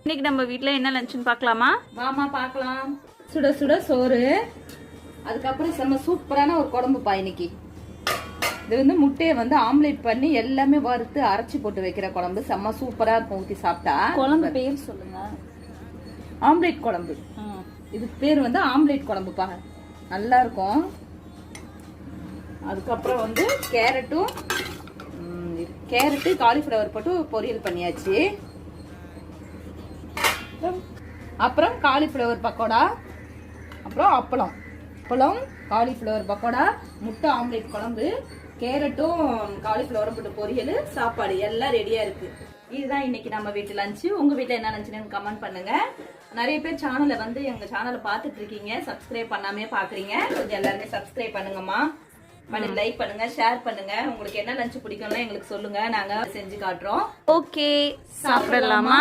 இன்னைக்கு நம்ம வீட்ல என்ன லஞ்ச்னு பார்க்கலாமா? வாமா பார்க்கலாம். சுட சுட சோறு, அதுக்கப்புறம் செம்ம சூப்பரான ஒரு குழம்புப்பா இன்னைக்கு. இது வந்து முட்டையை வந்து ஆம்லேட் பண்ணி எல்லாமே வறுத்து அரைச்சி போட்டு வைக்கிற குழம்பு. செம்ம சூப்பரா இருக்கும் ஊற்றி சாப்பிட்டா. குழம்பு பேர் சொல்லுங்க. ஆம்லேட் குழம்பு. இதுக்கு பேர் வந்து ஆம்லேட் குழம்புப்பா, நல்லா இருக்கும். அதுக்கப்புறம் வந்து கேரட்டு காலிஃப்ளவர் போட்டு பொரியல் பண்ணியாச்சு. அப்புறம் காலிஃப்ளவர் பக்கோடா, அப்புறம் அப்பளம் காலிஃப்ளவர் பக்கோடா, முட்டை ஆம்லேட் குழம்பு, கேரட்டும் காலிஃப்ளவரும் போட்டு பொரியல், சாப்பாடு எல்லாம் ரெடியா இருக்கு. இதுதான் இன்னைக்கு நம்ம வீட்டு லஞ்சு. உங்க வீட்டுல என்ன லஞ்சுன்னு கமெண்ட் பண்ணுங்க. நிறைய பேர் சேனலை வந்து எங்க சேனலை பார்த்துட்டு இருக்கீங்க, சப்ஸ்கிரைப் பண்ணாமே பாக்குறீங்க. கொஞ்சம் எல்லாருமே சப்ஸ்கிரைப் பண்ணுங்கம்மா. லைக் பண்ணுங்க, ஷேர் பண்ணுங்க. உங்களுக்கு என்ன லஞ்ச் பிடிக்கும்னா எங்களுக்கு சொல்லுங்க, நாங்க செஞ்சு காட்டுறோம். ஓகே, சாப்பிடலாமா?